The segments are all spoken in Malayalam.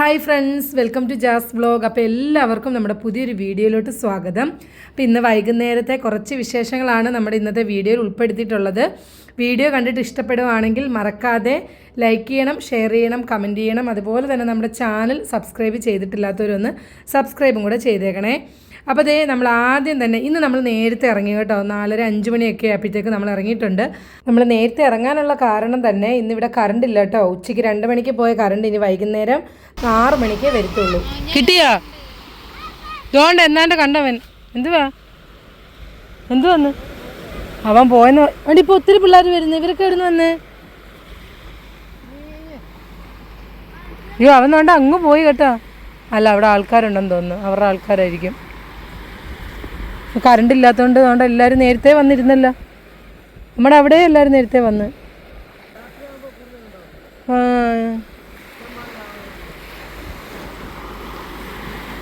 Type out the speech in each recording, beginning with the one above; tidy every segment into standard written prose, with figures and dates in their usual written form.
Hi friends, welcome to Jas vlog. അപ്പോൾ എല്ലാവർക്കും നമ്മുടെ പുതിയൊരു വീഡിയോയിലോട്ട് സ്വാഗതം. അപ്പോൾ ഇന്ന് വൈകുന്നേരത്തെ കുറച്ച് വിശേഷങ്ങളാണ് നമ്മുടെ ഇന്നത്തെ വീഡിയോയിൽ ഉൾപ്പെടുത്തിയിട്ടുള്ളത്. വീഡിയോ കണ്ടിട്ട് ഇഷ്ടപ്പെടുവാണെങ്കിൽ മറക്കാതെ ലൈക്ക് ചെയ്യണം, ഷെയർ ചെയ്യണം, കമൻറ്റ് ചെയ്യണം. അതുപോലെ തന്നെ നമ്മുടെ ചാനൽ സബ്സ്ക്രൈബ് ചെയ്തിട്ടില്ലാത്തവരൊന്ന് സബ്സ്ക്രൈബും കൂടെ ചെയ്തേക്കണേ. അപ്പോൾ അതേ നമ്മൾ ആദ്യം തന്നെ ഇന്ന് നമ്മൾ നേരത്തെ ഇറങ്ങി കേട്ടോ. 4:30-5 മണിയൊക്കെ ആയപ്പോഴത്തേക്ക് നമ്മൾ ഇറങ്ങിയിട്ടുണ്ട്. നമ്മൾ നേരത്തെ ഇറങ്ങാനുള്ള കാരണം തന്നെ ഇന്നിവിടെ കറണ്ട് ഇല്ല കേട്ടോ. ഉച്ചയ്ക്ക് 2 മണിക്ക് പോയ കറണ്ട് ഇനി വൈകുന്നേരം 6 മണിക്ക് വരത്തുള്ളൂ. കിട്ടിയാ ഇതുകൊണ്ട് എന്നാണ്ട് കണ്ടവൻ എന്തുവന്ന് അവൻ പോയെന്ന് വേണ്ടി. ഇപ്പോൾ ഒത്തിരി പിള്ളേർ വരുന്നു. ഇവരൊക്കെ എവിടുന്ന് വന്ന്? അയ്യോ, അവൻ വേണ്ട അങ്ങ് പോയി കേട്ടോ. അല്ല, അവിടെ ആൾക്കാരുണ്ടെന്ന് തോന്നുന്നു, അവരുടെ ആൾക്കാരായിരിക്കും. കറണ്ട് ഇല്ലാത്തതുകൊണ്ട് അതുകൊണ്ട് എല്ലാവരും നേരത്തെ വന്നിരുന്നല്ലോ. നമ്മുടെ അവിടെ എല്ലാവരും നേരത്തെ വന്ന്.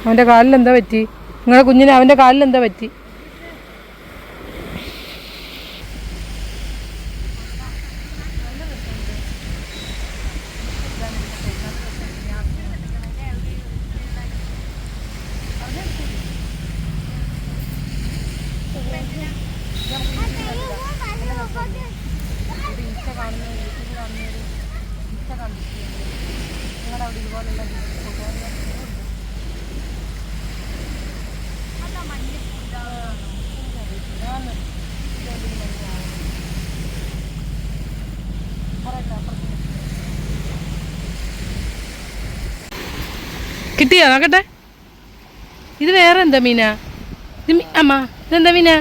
അവൻ്റെ കാലിലെന്താ പറ്റി? നിങ്ങളുടെ കുഞ്ഞിന് അവൻ്റെ കാലിലെന്താ പറ്റി? കിട്ടിയോ നോക്കട്ടെ. ഇത് വേറെ എന്താ മീനാ? അമ്മ ഇതെന്താ മീനാ?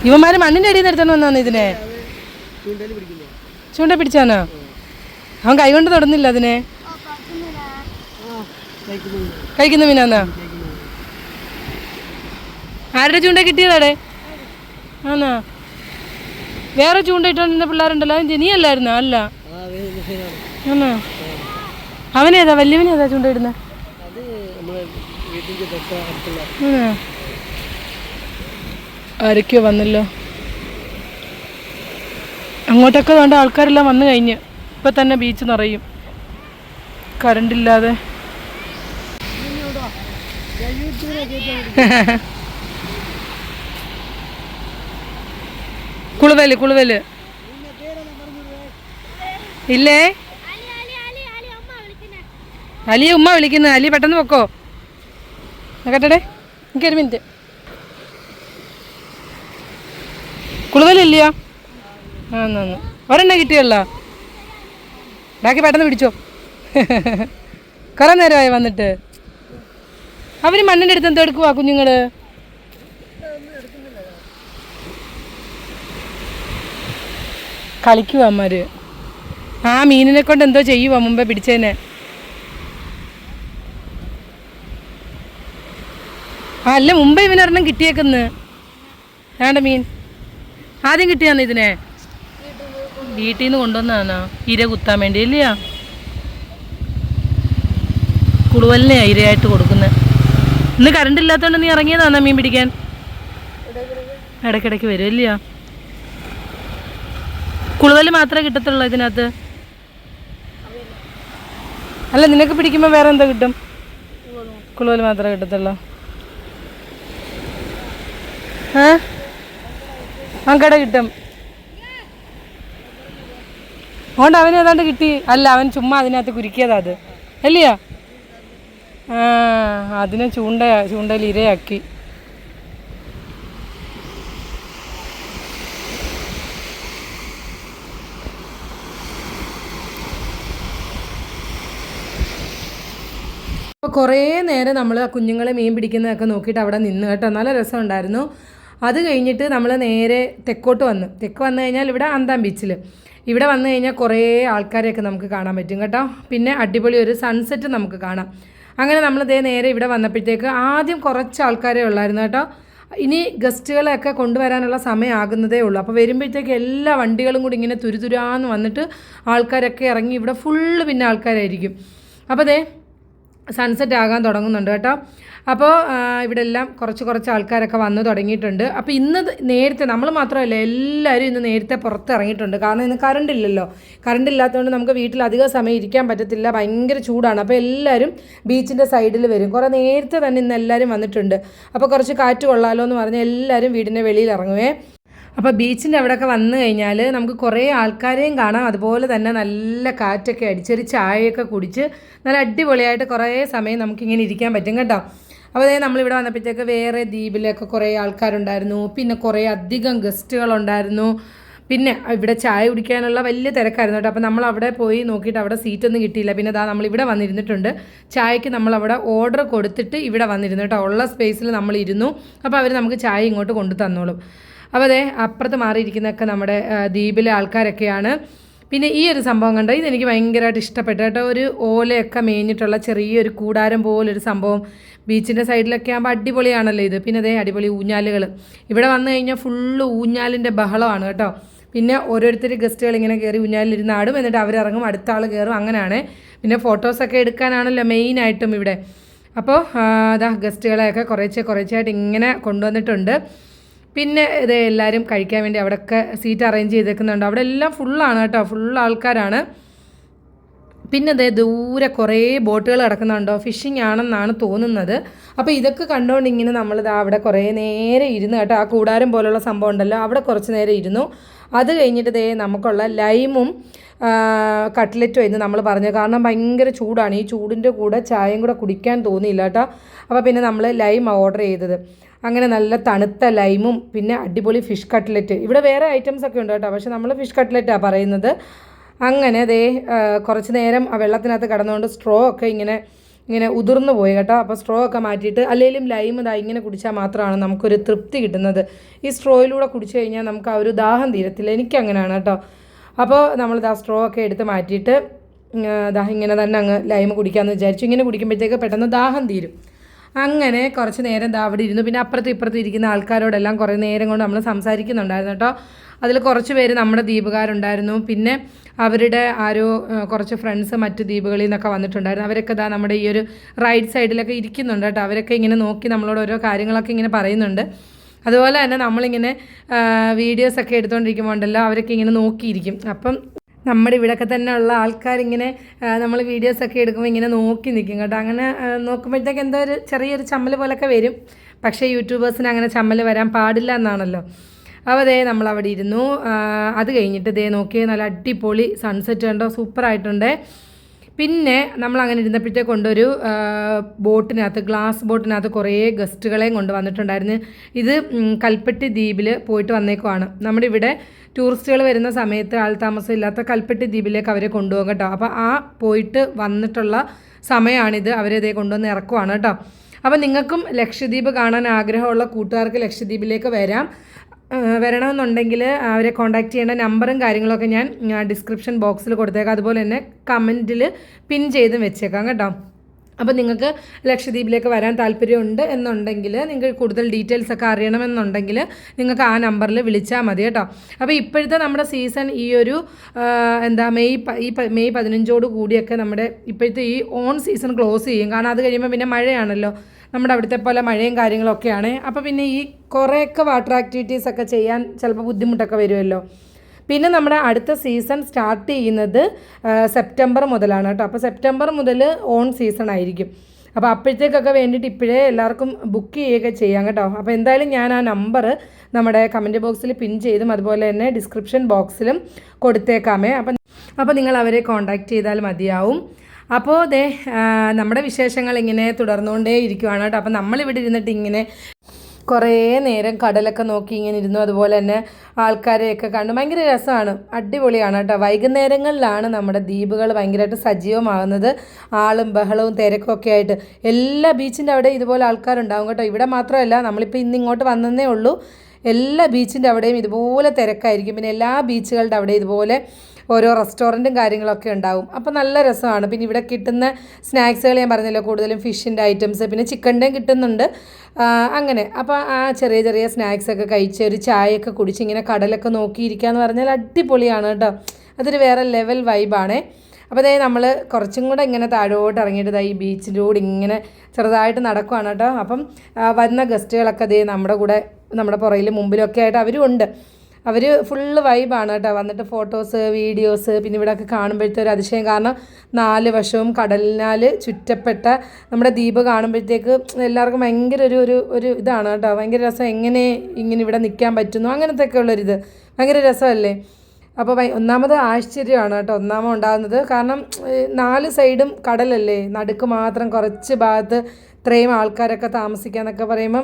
ഇവന്മാര് മണ്ണിന്റെ അടിയിൽ നിന്ന് എടുത്തോണ്ട് വന്നാണ് ഇതിനെ. ചൂണ്ട പിടിച്ചാനോ? അവൻ കൈ കൊണ്ട് തൊടുന്നില്ല അതിനെ. കഴിക്കുന്ന മീനാന്നാ? ആരുടെ ചൂണ്ട കിട്ടിയതാടെ? ആന്നാ? വേറെ ചൂണ്ട ഇട്ടോണ്ടിരുന്ന പിള്ളേരുണ്ടല്ലോ, നീ അല്ലായിരുന്നോ? അല്ല, ആന്നാ? അവനേതാ? വല്യവനേതാ ചൂണ്ട ഇടുന്നത്? ആരൊക്കെയോ വന്നല്ലോ. അങ്ങോട്ടൊക്കെ വേണ്ട ആൾക്കാരെല്ലാം വന്നു കഴിഞ്ഞ്. ഇപ്പം തന്നെ ബീച്ച് നിറയും കറണ്ടില്ലാതെ. കുളുവല് ഇല്ലേ? അലിയെ ഉമ്മ വിളിക്കുന്നു. അലി പെട്ടെന്ന് പൊക്കോ. കേട്ടടേ, എനിക്കൊരു മിനിറ്റ്. കുളുവലില്ലയോ? ഒരെണ്ണ കിട്ടിയല്ലോ. ബാക്കി പെട്ടെന്ന് പിടിച്ചോ. കുറേ നേരമായി വന്നിട്ട്. അവർ മണ്ണിൻ്റെ അടുത്ത് എന്തോ എടുക്കുവാ കുഞ്ഞുങ്ങൾ? കളിക്കുവാ അമ്മമാര്. ആ മീനിനെ കൊണ്ട് എന്തോ ചെയ്യുവാ മുമ്പേ പിടിച്ചതിനെ. അല്ല, മുമ്പേ ഇവനൊരെണ്ണം കിട്ടിയേക്കുന്നു. വേണ്ട മീൻ ആദ്യം കിട്ടിയാന്ന് ഇതിനെ വീട്ടിൽ നിന്ന് കൊണ്ടുവന്നാണോ? ഇര കുത്താൻ വേണ്ടി ഇല്ലയോ? കുളുവലിനെ ഇരയായിട്ട് കൊടുക്കുന്നത്. ഇന്ന് കറണ്ട് ഇല്ലാത്തതുകൊണ്ട് നീ ഇറങ്ങിയതാണോ മീൻ പിടിക്കാൻ? ഇടയ്ക്കിടയ്ക്ക് വരും ഇല്ലയോ? കുളുവല് മാത്രമേ കിട്ടത്തുള്ളൂ ഇതിനകത്ത്? അല്ല, നിനക്ക് പിടിക്കുമ്പോൾ വേറെ എന്താ കിട്ടും? കുളുവല് മാത്രമേ കിട്ടത്തുള്ളൂ. കട കിട്ടും. അതുകൊണ്ട് അവന് ഏതാണ്ട് കിട്ടി. അല്ല, അവൻ ചുമ്മാ അതിനകത്ത് കുരുക്കിയതാ അത് അല്ലയോ? അതിനെ ചൂണ്ടയിൽ ഇരയാക്കി. അപ്പോൾ കുറേ നേരം നമ്മൾ ആ കുഞ്ഞുങ്ങളെ മീൻ പിടിക്കുന്നതൊക്കെ നോക്കിയിട്ട് അവിടെ നിന്ന് കേട്ടോ. നല്ല രസമുണ്ടായിരുന്നു. അത് കഴിഞ്ഞിട്ട് നമ്മൾ നേരെ തെക്ക് വന്നു കഴിഞ്ഞാൽ ഇവിടെ അന്താം ബീച്ചിൽ ഇവിടെ വന്നു കഴിഞ്ഞാൽ കുറേ ആൾക്കാരെയൊക്കെ നമുക്ക് കാണാൻ പറ്റും കേട്ടോ. പിന്നെ അടിപൊളി ഒരു സൺസെറ്റ് നമുക്ക് കാണാം. അങ്ങനെ നമ്മൾ നേരെ ഇവിടെ വന്നപ്പോഴത്തേക്ക് ആദ്യം കുറച്ച് ആൾക്കാരേ ഉള്ളായിരുന്നു കേട്ടോ. ഇനി ഗസ്റ്റുകളെയൊക്കെ കൊണ്ടുവരാനുള്ള സമയമാകുന്നതേ ഉള്ളൂ. അപ്പോൾ വരുമ്പോഴത്തേക്ക് എല്ലാ വണ്ടികളും കൂടി ഇങ്ങനെ തുരുതുരാന്ന് വന്നിട്ട് ആൾക്കാരൊക്കെ ഇറങ്ങി ഇവിടെ ഫുള്ള് പിന്നെ ആൾക്കാരായിരിക്കും. അപ്പോൾ സൺസെറ്റ് ആകാൻ തുടങ്ങുന്നുണ്ട് കേട്ടോ. അപ്പോൾ ഇവിടെ എല്ലാം കുറച്ച് ആൾക്കാരൊക്കെ വന്നു തുടങ്ങിയിട്ടുണ്ട്. അപ്പോൾ ഇന്ന് നേരത്തെ നമ്മൾ മാത്രമല്ല എല്ലാവരും ഇന്ന് നേരത്തെ പുറത്ത് ഇറങ്ങിയിട്ടുണ്ട്. കാരണം ഇന്ന് കറണ്ട് ഇല്ലല്ലോ. കറണ്ട് ഇല്ലാത്തതുകൊണ്ട് നമുക്ക് വീട്ടിൽ അധികം സമയം ഇരിക്കാൻ പറ്റത്തില്ല, ഭയങ്കര ചൂടാണ്. അപ്പോൾ എല്ലാവരും ബീച്ചിൻ്റെ സൈഡിൽ വരും. കുറേ നേരത്തെ തന്നെ ഇന്ന് എല്ലാവരും വന്നിട്ടുണ്ട്. അപ്പോൾ കുറച്ച് കാറ്റ് കൊള്ളാലോ എന്ന് പറഞ്ഞ് എല്ലാവരും വീടിൻ്റെ വെളിയിൽ ഇറങ്ങുവേ. അപ്പോൾ ബീച്ചിൻ്റെ അവിടെയൊക്കെ വന്നു കഴിഞ്ഞാൽ നമുക്ക് കുറേ ആൾക്കാരെയും കാണാം, അതുപോലെ തന്നെ നല്ല കാറ്റൊക്കെ അടിച്ചൊരു ചായയൊക്കെ കുടിച്ച് നല്ല അടിപൊളിയായിട്ട് കുറേ സമയം നമുക്കിങ്ങനെ ഇരിക്കാൻ പറ്റും കേട്ടോ. അപ്പോൾ അതായത് നമ്മളിവിടെ വന്നപ്പോഴത്തേക്ക് വേറെ ദ്വീപിലൊക്കെ കുറേ ആൾക്കാരുണ്ടായിരുന്നു, പിന്നെ കുറേ അധികം ഗസ്റ്റുകളുണ്ടായിരുന്നു. പിന്നെ ഇവിടെ ചായ കുടിക്കാനുള്ള വലിയ തിരക്കായിരുന്നു കേട്ടോ. അപ്പോൾ നമ്മൾ അവിടെ പോയി നോക്കിയിട്ട് അവിടെ സീറ്റൊന്നും കിട്ടിയില്ല. പിന്നെ നമ്മളിവിടെ വന്നിരുന്നിട്ടുണ്ട്. ചായക്ക് നമ്മളവിടെ ഓർഡർ കൊടുത്തിട്ട് ഇവിടെ വന്നിരുന്നു കേട്ടോ. ഉള്ള സ്പേസിൽ നമ്മളിരുന്നു. അപ്പോൾ അവർ നമുക്ക് ചായ ഇങ്ങോട്ട് കൊണ്ടു തന്നോളും. അപ്പോൾ അതെ അപ്പുറത്ത് മാറിയിരിക്കുന്നതൊക്കെ നമ്മുടെ ദ്വീപിലെ ആൾക്കാരൊക്കെയാണ്. പിന്നെ ഈ ഒരു സംഭവം കണ്ടോ, ഇതെനിക്ക് ഭയങ്കരമായിട്ട് ഇഷ്ടപ്പെട്ടു കേട്ടോ. ഒരു ഓലയൊക്കെ മേഞ്ഞിട്ടുള്ള ചെറിയൊരു കൂടാരം പോലൊരു സംഭവം ബീച്ചിൻ്റെ സൈഡിലൊക്കെ ആകുമ്പോൾ അടിപൊളിയാണല്ലോ ഇത്. പിന്നെ അതേ അടിപൊളി ഊഞ്ഞാലുകൾ. ഇവിടെ വന്നു കഴിഞ്ഞാൽ ഫുള്ള് ഊഞ്ഞാലിൻ്റെ ബഹളമാണ് കേട്ടോ. പിന്നെ ഓരോരുത്തർ ഗസ്റ്റുകൾ ഇങ്ങനെ കയറി ഊഞ്ഞാലിരുന്ന് ആടും, എന്നിട്ട് അവരിറങ്ങും, അടുത്ത ആൾ കയറും, അങ്ങനെയാണ്. പിന്നെ ഫോട്ടോസൊക്കെ എടുക്കാനാണല്ലോ മെയിനായിട്ടും ഇവിടെ. അപ്പോൾ അതാ ഗസ്റ്റുകളെയൊക്കെ കുറേശ്ശായിട്ട് ഇങ്ങനെ കൊണ്ടുവന്നിട്ടുണ്ട്. പിന്നെ ഇത് എല്ലാവരും കഴിക്കാൻ വേണ്ടി അവിടെയൊക്കെ സീറ്റ് അറേഞ്ച് ചെയ്തേക്കുന്നുണ്ട്. അവിടെ എല്ലാം ഫുള്ളാണ് കേട്ടോ, ഫുൾ ആൾക്കാരാണ്. പിന്നെ അതേ ദൂരെ കുറേ ബോട്ടുകൾ കിടക്കുന്നുണ്ടോ, ഫിഷിംഗ് ആണെന്നാണ് തോന്നുന്നത്. അപ്പോൾ ഇതൊക്കെ കണ്ടുകൊണ്ട് ഇങ്ങനെ നമ്മളിത് അവിടെ കുറേ നേരം ഇരുന്ന് കേട്ടോ. ആ കൂടാരം പോലുള്ള സംഭവം ഉണ്ടല്ലോ, അവിടെ കുറച്ച് നേരം ഇരുന്നു. അത് കഴിഞ്ഞിട്ട് ദേ നമുക്കുള്ള ലൈമും കട്ട്ലറ്റും എന്ന് നമ്മൾ പറഞ്ഞു. കാരണം ഭയങ്കര ചൂടാണ്, ഈ ചൂടിൻ്റെ കൂടെ ചായയും കൂടെ കുടിക്കാൻ തോന്നിയില്ല കേട്ടോ. അപ്പോൾ പിന്നെ നമ്മൾ ലൈം ഓർഡർ ചെയ്തത്. അങ്ങനെ നല്ല തണുത്ത ലൈമും പിന്നെ അടിപൊളി ഫിഷ് കട്ട്ലറ്റ്. ഇവിടെ വേറെ ഐറ്റംസ് ഒക്കെ ഉണ്ട് കേട്ടോ, പക്ഷേ നമ്മൾ ഫിഷ് കട്ട്ലറ്റാണ് പറയുന്നത്. അങ്ങനെ ദേ കുറച്ച് നേരം ആ വെള്ളത്തിനകത്ത് കിടന്നുകൊണ്ട് സ്ട്രോ ഒക്കെ ഇങ്ങനെ ഉതിർന്നു പോയി കേട്ടോ. അപ്പോൾ സ്ട്രോ ഒക്കെ മാറ്റിയിട്ട് അല്ലെങ്കിലും ലൈം ഇതാ ഇങ്ങനെ കുടിച്ചാൽ മാത്രമാണ് നമുക്കൊരു തൃപ്തി കിട്ടുന്നത്. ഈ സ്ട്രോയിലൂടെ കുടിച്ചു കഴിഞ്ഞാൽ നമുക്ക് ആ ഒരു ദാഹം തീരത്തില്ല. എനിക്കങ്ങനെയാണ് കേട്ടോ. അപ്പോൾ നമ്മളിതാ സ്ട്രോ ഒക്കെ എടുത്ത് മാറ്റിയിട്ട് ഇങ്ങനെ തന്നെ അങ്ങ് ലൈം കുടിക്കാമെന്ന് വിചാരിച്ചു. ഇങ്ങനെ കുടിക്കുമ്പോഴത്തേക്ക് പെട്ടെന്ന് ദാഹം തീരും. അങ്ങനെ കുറച്ച് നേരം അവിടെ ഇരുന്നു. പിന്നെ അപ്പുറത്തും ഇപ്പുറത്തും ഇരിക്കുന്ന ആൾക്കാരോടെല്ലാം കുറേ നേരം കൊണ്ട് നമ്മൾ സംസാരിക്കുന്നുണ്ടായിരുന്നു കേട്ടോ. അതിൽ കുറച്ച് പേര് നമ്മുടെ ദ്വീപുകാരുണ്ടായിരുന്നു. പിന്നെ അവരുടെ കുറച്ച് ഫ്രണ്ട്സ് മറ്റ് ദ്വീപുകളിൽ നിന്നൊക്കെ വന്നിട്ടുണ്ടായിരുന്നു. അവരൊക്കെ നമ്മുടെ ഈ ഒരു റൈറ്റ് സൈഡിലൊക്കെ ഇരിക്കുന്നുണ്ട് കേട്ടോ. അവരൊക്കെ ഇങ്ങനെ നോക്കി നമ്മളോട് ഓരോ കാര്യങ്ങളൊക്കെ ഇങ്ങനെ പറയുന്നുണ്ട്. അതുപോലെ തന്നെ നമ്മളിങ്ങനെ വീഡിയോസൊക്കെ എടുത്തുകൊണ്ടിരിക്കുമ്പോൾ ഉണ്ടല്ലോ, അവരൊക്കെ ഇങ്ങനെ നോക്കിയിരിക്കും. അപ്പം നമ്മുടെ ഇവിടെയൊക്കെ തന്നെ ഉള്ള ആൾക്കാരിങ്ങനെ നമ്മൾ വീഡിയോസൊക്കെ എടുക്കുമ്പോൾ ഇങ്ങനെ നോക്കി നിൽക്കും കേട്ടോ. അങ്ങനെ നോക്കുമ്പോഴത്തേക്ക് എന്തോ ഒരു ചെറിയൊരു ചമ്മൽ പോലൊക്കെ വരും. പക്ഷേ യൂട്യൂബേഴ്സിന് അങ്ങനെ ചമ്മൽ വരാൻ പാടില്ല എന്നാണല്ലോ. അപ്പോൾ ദേ നമ്മളവിടെ ഇരുന്നു. അത് കഴിഞ്ഞിട്ട് ദേ നോക്കിയേ നല്ല അടിപൊളി സൺസെറ്റ് കണ്ടോ, സൂപ്പറായിട്ടുണ്ട്. പിന്നെ നമ്മളങ്ങനെ ഇരുന്നപ്പോഴത്തേക്ക് കൊണ്ടൊരു ബോട്ടിനകത്ത്, ഗ്ലാസ് ബോട്ടിനകത്ത് കുറേ ഗസ്റ്റുകളെയും കൊണ്ട് വന്നിട്ടുണ്ടായിരുന്നു. ഇത് കൽപ്പറ്റി ദ്വീപിൽ പോയിട്ട് വന്നേക്കുവാണ്. നമ്മുടെ ഇവിടെ ടൂറിസ്റ്റുകൾ വരുന്ന സമയത്ത് ആൾതാമസം ഇല്ലാത്ത കൽപ്പറ്റി ദ്വീപിലേക്ക് അവരെ കൊണ്ടുപോകും കേട്ടോ. അപ്പോൾ ആ പോയിട്ട് വന്നിട്ടുള്ള സമയമാണിത്. അവരതേ കൊണ്ടുവന്ന് ഇറക്കുവാണ് കേട്ടോ. അപ്പോൾ നിങ്ങൾക്കും ലക്ഷദ്വീപ് കാണാൻ ആഗ്രഹമുള്ള കൂട്ടുകാർക്ക് ലക്ഷദ്വീപിലേക്ക് വരണമെന്നുണ്ടെങ്കിൽ അവരെ കോൺടാക്റ്റ് ചെയ്യേണ്ട നമ്പറും കാര്യങ്ങളൊക്കെ ഞാൻ ഡിസ്ക്രിപ്ഷൻ ബോക്സിൽ കൊടുത്തേക്കാം. അതുപോലെ തന്നെ കമൻറ്റിൽ പിൻ ചെയ്തും വെച്ചേക്കാം കേട്ടോ. അപ്പോൾ നിങ്ങൾക്ക് ലക്ഷദ്വീപിലേക്ക് വരാൻ താല്പര്യമുണ്ട് എന്നുണ്ടെങ്കിൽ, നിങ്ങൾക്ക് കൂടുതൽ ഡീറ്റെയിൽസ് ഒക്കെ അറിയണമെന്നുണ്ടെങ്കിൽ നിങ്ങൾക്ക് ആ നമ്പറിൽ വിളിച്ചാൽ മതി കേട്ടോ. അപ്പോൾ ഇപ്പോഴത്തെ നമ്മുടെ സീസൺ ഈ ഒരു മെയ് 15 കൂടിയൊക്കെ നമ്മുടെ ഇപ്പോഴത്തെ ഈ ഓൺ സീസൺ ക്ലോസ് ചെയ്യും. കാരണം അത് കഴിയുമ്പോൾ പിന്നെ മഴയാണല്ലോ, നമ്മുടെ അവിടുത്തെ പോലെ മഴയും കാര്യങ്ങളൊക്കെയാണ്. അപ്പോൾ പിന്നെ ഈ കുറേയൊക്കെ വാട്ടർ ആക്ടിവിറ്റീസൊക്കെ ചെയ്യാൻ ചിലപ്പോൾ ബുദ്ധിമുട്ടൊക്കെ വരുമല്ലോ. പിന്നെ നമ്മുടെ അടുത്ത സീസൺ സ്റ്റാർട്ട് ചെയ്യുന്നത് സെപ്റ്റംബർ മുതലാണ് കേട്ടോ. അപ്പോൾ സെപ്റ്റംബർ മുതൽ ഓൺ സീസൺ ആയിരിക്കും. അപ്പോൾ അപ്പോഴത്തേക്കൊക്കെ വേണ്ടിയിട്ട് ഇപ്പോഴേ എല്ലാവർക്കും ബുക്ക് ചെയ്യുകയൊക്കെ ചെയ്യാം കേട്ടോ. അപ്പോൾ എന്തായാലും ഞാൻ ആ നമ്പർ നമ്മുടെ കമൻറ്റ് ബോക്സിൽ പിൻ ചെയ്തും അതുപോലെ തന്നെ ഡിസ്ക്രിപ്ഷൻ ബോക്സിലും കൊടുത്തേക്കാമേ. അപ്പോൾ നിങ്ങൾ അവരെ കോൺടാക്റ്റ് ചെയ്താൽ മതിയാവും. അപ്പോൾ നമ്മുടെ വിശേഷങ്ങൾ ഇങ്ങനെ തുടർന്നുകൊണ്ടേ ഇരിക്കുവാണ് കേട്ടോ. അപ്പോൾ നമ്മളിവിടെ ഇരുന്നിട്ട് ഇങ്ങനെ കുറേ നേരം കടലൊക്കെ നോക്കി ഇങ്ങനെ ഇരുന്നു. അതുപോലെ തന്നെ ആൾക്കാരെയൊക്കെ കണ്ടു. ഭയങ്കര രസമാണ്, അടിപൊളിയാണ് കേട്ടോ. വൈകുന്നേരങ്ങളിലാണ് നമ്മുടെ ദ്വീപുകൾ ഭയങ്കരമായിട്ട് സജീവമാകുന്നത്. ആളും ബഹളവും തിരക്കും ഒക്കെ ആയിട്ട് എല്ലാ ബീച്ചിൻ്റെ അവിടെ ഇതുപോലെ ആൾക്കാരുണ്ടാവും കേട്ടോ. ഇവിടെ മാത്രമല്ല, നമ്മളിപ്പോൾ ഇന്ന് ഇങ്ങോട്ട് വന്നതേ ഉള്ളൂ. എല്ലാ ബീച്ചിൻ്റെ അവിടെയും ഇതുപോലെ തിരക്കായിരിക്കും. പിന്നെ എല്ലാ ബീച്ചുകളുടെ അവിടെ ഇതുപോലെ ഓരോ റെസ്റ്റോറൻറ്റും കാര്യങ്ങളൊക്കെ ഉണ്ടാവും. അപ്പോൾ നല്ല രസമാണ്. പിന്നെ ഇവിടെ കിട്ടുന്ന സ്നാക്സുകൾ ഞാൻ പറഞ്ഞല്ലോ, കൂടുതലും ഫിഷിൻ്റെ ഐറ്റംസ്, പിന്നെ ചിക്കൻ്റെയും കിട്ടുന്നുണ്ട്. അങ്ങനെ അപ്പോൾ ആ ചെറിയ ചെറിയ സ്നാക്സൊക്കെ കഴിച്ച് ഒരു ചായയൊക്കെ കുടിച്ച് ഇങ്ങനെ കടലൊക്കെ നോക്കിയിരിക്കുക എന്ന് പറഞ്ഞാൽ അടിപൊളിയാണ് കേട്ടോ. അതൊരു വേറെ ലെവൽ വൈബാണേ. അപ്പോൾ അതേ നമ്മൾ കുറച്ചും കൂടെ ഇങ്ങനെ താഴോട്ട് ഇറങ്ങിയിട്ട് ഈ ബീച്ചിലൂടെ ഇങ്ങനെ ചെറുതായിട്ട് നടക്കുവാണ് കേട്ടോ. അപ്പം വന്ന ഗസ്റ്റുകളൊക്കെ അതേ നമ്മുടെ കൂടെ നമ്മുടെ പുറകിലും മുമ്പിലൊക്കെ ആയിട്ട് അവരും ഉണ്ട്. അവർ ഫുള്ള് വൈബാണ് കേട്ടോ. വന്നിട്ട് ഫോട്ടോസ് വീഡിയോസ് പിന്നെ ഇവിടെയൊക്കെ കാണുമ്പോഴത്തെ ഒരു അതിശയം. കാരണം 4 വശവും കടലിനാൽ ചുറ്റപ്പെട്ട നമ്മുടെ ദ്വീപ് കാണുമ്പോഴത്തേക്ക് എല്ലാവർക്കും ഭയങ്കര ഒരു ഇതാണ് കേട്ടോ. ഭയങ്കര രസം. എങ്ങനെ ഇങ്ങനെ ഇവിടെ നിൽക്കാൻ പറ്റുന്നു അങ്ങനത്തെ ഒക്കെ ഉള്ളൊരിത് ഭയങ്കര രസമല്ലേ. അപ്പോൾ ഒന്നാമത് ആശ്ചര്യമാണ് കേട്ടോ ഒന്നാമത് ഉണ്ടാകുന്നത്. കാരണം 4 സൈഡും കടലല്ലേ, നടുക്ക് മാത്രം കുറച്ച് ഭാഗത്ത് ഇത്രയും ആൾക്കാരൊക്കെ താമസിക്കാന്നൊക്കെ പറയുമ്പം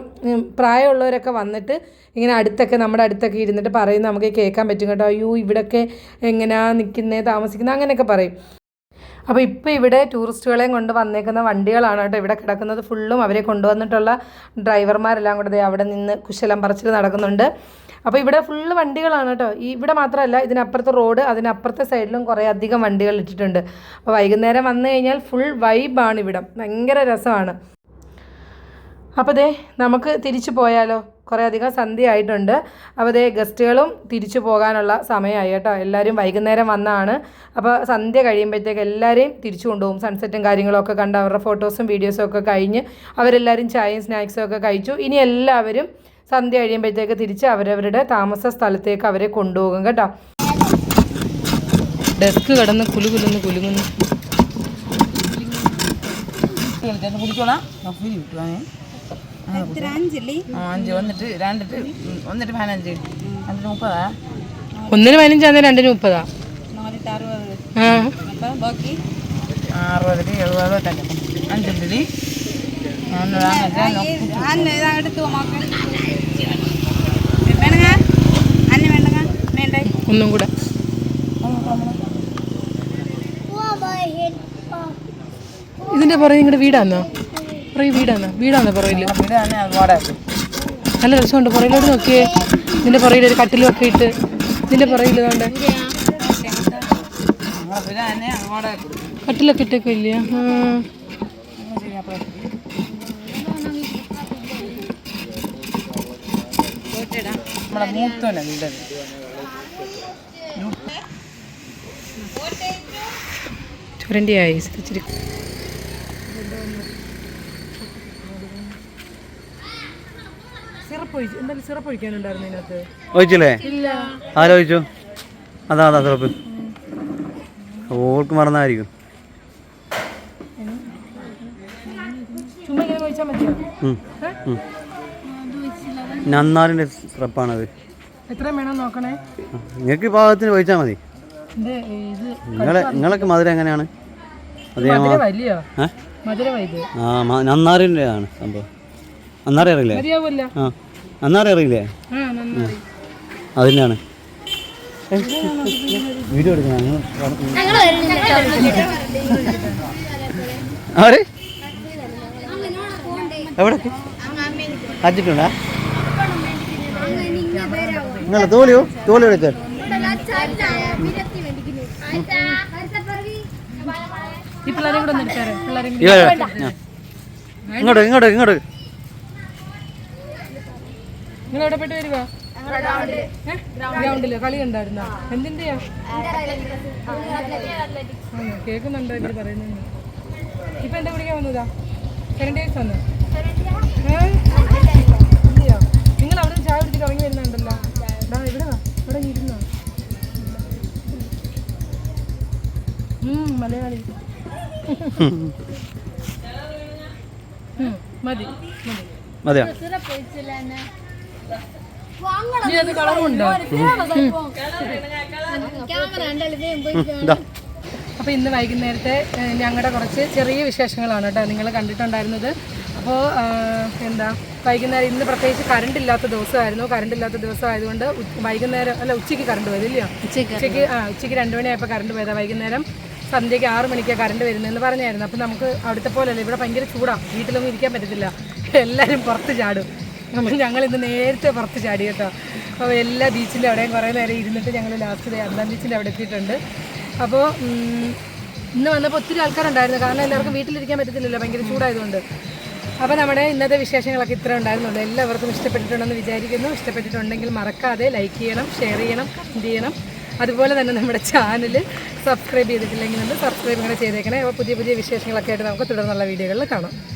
പ്രായമുള്ളവരൊക്കെ വന്നിട്ട് ഇങ്ങനെ അടുത്തൊക്കെ നമ്മുടെ അടുത്തൊക്കെ ഇരുന്നിട്ട് പറയുന്നത് നമുക്ക് കേൾക്കാൻ പറ്റും കേട്ടോ. അയ്യോ ഇവിടെയൊക്കെ എങ്ങനെയാണ് നിൽക്കുന്നത് താമസിക്കുന്നത് അങ്ങനെയൊക്കെ പറയും. അപ്പോൾ ഇപ്പോൾ ഇവിടെ ടൂറിസ്റ്റുകളെയും കൊണ്ട് വന്നേക്കുന്ന വണ്ടികളാണ് കേട്ടോ ഇവിടെ കിടക്കുന്നത്. ഫുള്ളും അവരെ കൊണ്ടുവന്നിട്ടുള്ള ഡ്രൈവർമാരെല്ലാം കൂടെ അവിടെ നിന്ന് കുശലം പറച്ചിൽ നടക്കുന്നുണ്ട്. അപ്പോൾ ഇവിടെ ഫുള്ള് വണ്ടികളാണ് കേട്ടോ. ഇവിടെ മാത്രമല്ല ഇതിനപ്പുറത്തെ റോഡ് അതിനപ്പുറത്തെ സൈഡിലും കുറേ അധികം വണ്ടികൾ ഇട്ടിട്ടുണ്ട്. അപ്പോൾ വൈകുന്നേരം വന്നു കഴിഞ്ഞാൽ ഫുൾ വൈബാണ് ഇവിടം, ഭയങ്കര രസമാണ്. അപ്പോൾ ദേ നമുക്ക് തിരിച്ചു പോയാലോ, കുറേ അധികം സന്ധ്യ ആയിട്ടുണ്ട്. അപ്പോൾ ദേ ഗസ്റ്റുകളും തിരിച്ചു പോകാനുള്ള സമയമായി കേട്ടോ. എല്ലാവരും വൈകുന്നേരം വന്നാണ്. അപ്പോൾ സന്ധ്യ കഴിയുമ്പോഴത്തേക്ക് എല്ലാവരെയും തിരിച്ചു കൊണ്ടുപോകും. സൺസെറ്റും കാര്യങ്ങളൊക്കെ കണ്ട് അവരുടെ ഫോട്ടോസും വീഡിയോസും ഒക്കെ കഴിഞ്ഞ് അവരെല്ലാവരും ചായയും സ്നാക്സും ഒക്കെ കഴിച്ചു. ഇനി എല്ലാവരും സന്ധ്യ കഴിയുമ്പോഴത്തേക്ക് തിരിച്ച് അവരവരുടെ താമസ സ്ഥലത്തേക്ക് അവരെ കൊണ്ടുപോകും കേട്ടോ. ഡെസ്ക് കിടന്ന് കുലുകുലുന്ന് കുലുങ്ങുന്നു. ഒന്നിന് 15 രണ്ടിന് 30. 60 ഒന്നും കൂടെ. ഇതിന്റെ പുറകെ നിങ്ങളുടെ വീടാന്നോ? വീടാന്നോ പുറകില്? നല്ല രസമുണ്ട്. പുറകിലോട്ട് നോക്കിയേ. ഇതിന്റെ പുറകിൽ ഒരു കട്ടിലും ഒക്കെ ഇട്ട് ഇതിന്റെ പുറകിൽ ഇതുകൊണ്ട് കട്ടിലൊക്കെ ഇട്ടൊക്കെ ഇല്ല. ചുരണ്ടിയായി ഇച്ചിരി. സിറപ്പ് ഒഴിക്കാനുണ്ടായിരുന്നു ഇതിനകത്ത്. ഒഴിച്ചില്ലേ? ഇല്ല. ആലോചിച്ചു. അതാ സിറപ്പ് ഓൾക്ക് മറന്നായിരിക്കും. ചുമ്മാ ഇങ്ങനെ ഒഴിച്ചാൽ മതിയോ? നന്നാറിൻ്റെ സിറപ്പാണത്. എത്രയും വേണം നോക്കണേ. നിങ്ങൾക്ക് പാകത്തിന് ഒഴിച്ചാൽ മതി. നിങ്ങളൊക്കെ മധുരം എങ്ങനെയാണ്? നന്നാറിൻ്റെ ആണ് സംഭവം. നന്നാറി അറിയില്ലേ? ആ നന്നാറി അറിയില്ലേ? അതിനാണ് വീഡിയോ എടുക്കണം. ആര് എവിടെ അച്ചിട്ടുണ്ടാ? നിങ്ങളെ തോലി എടുക്ക. ഇങ്ങോട്ട് നിങ്ങൾ എവിടെ പോയിട്ട് വരുവാ? ഗ്രൗണ്ടില് കളി ഉണ്ടായിരുന്നോ? എന്തിന്റെയാ? കേൾക്കുന്നുണ്ടോ ഇവര് പറയുന്നത്? ഇപ്പൊ എന്താ കുടിക്കാൻ വന്നതാ? 7 days വന്നു. ഇല്ലയോ? നിങ്ങൾ അവിടെ ചായ കുടിച്ചിട്ട് ഇറങ്ങി വരുന്നുണ്ടല്ലോ. ഇവിടെ ഇരുന്നോ? മലയാളി. മതി മതിയോ? അപ്പോൾ ഇന്ന് വൈകുന്നേരത്തെ ഞങ്ങളുടെ കുറച്ച് ചെറിയ വിശേഷങ്ങളാണ് കേട്ടോ നിങ്ങൾ കണ്ടിട്ടുണ്ടായിരുന്നത്. അപ്പോൾ എന്താ വൈകുന്നേരം ഇന്ന് പ്രത്യേകിച്ച് കറണ്ട് ഇല്ലാത്ത ദിവസമായതുകൊണ്ട് വൈകുന്നേരം അല്ല ഉച്ചയ്ക്ക് കറണ്ട് പോയതില്ലയോ? ഉച്ചയ്ക്ക് 2 മണിയായപ്പോൾ കറണ്ട് പോയതാണ്. വൈകുന്നേരം സന്ധ്യയ്ക്ക് 6 മണിക്കാണ് കറണ്ട് വരുന്നതെന്ന് പറഞ്ഞായിരുന്നു. അപ്പോൾ നമുക്ക് അവിടുത്തെ പോലെയല്ല, ഇവിടെ ഭയങ്കര ചൂടാണ്, വീട്ടിലൊന്നും ഇരിക്കാൻ പറ്റത്തില്ല, എല്ലാവരും പുറത്ത് ചാടും. അപ്പോൾ ഞങ്ങളിന്ന് നേരത്തെ പുറത്ത് ചാടി കേട്ടോ. അപ്പോൾ എല്ലാ ബീച്ചിൻ്റെ അവിടെയും കുറേ നേരം ഇരുന്നിട്ട് ഞങ്ങൾ ലാസ്റ്റ് അന്താൻ ബീച്ചിൻ്റെ അവിടെ എത്തിയിട്ടുണ്ട്. അപ്പോൾ ഇന്ന് വന്നപ്പോൾ ഒത്തിരി ആൾക്കാരുണ്ടായിരുന്നു, കാരണം എല്ലാവർക്കും വീട്ടിലിരിക്കാൻ പറ്റത്തില്ലല്ലോ, ഭയങ്കര ചൂടായതുകൊണ്ട്. അപ്പോൾ നമ്മുടെ ഇന്നത്തെ വിശേഷങ്ങളൊക്കെ ഇത്ര ഉണ്ടായിരുന്നുള്ളൂ. എല്ലാവർക്കും ഇഷ്ടപ്പെട്ടിട്ടുണ്ടെന്ന് വിചാരിക്കുന്നു. ഇഷ്ടപ്പെട്ടിട്ടുണ്ടെങ്കിൽ മറക്കാതെ ലൈക്ക് ചെയ്യണം, ഷെയർ ചെയ്യണം, കമൻറ്റ് ചെയ്യണം. അതുപോലെ തന്നെ നമ്മുടെ ചാനൽ സബ്സ്ക്രൈബ് ചെയ്തിട്ടില്ലെങ്കിൽ നമ്മൾ സബ്സ്ക്രൈബ് കൂടെ ചെയ്തേക്കണേ. അപ്പോൾ പുതിയ പുതിയ വിശേഷങ്ങളൊക്കെ ആയിട്ട് നമുക്ക് തുടർന്നുള്ള വീഡിയോകളിൽ കാണാം.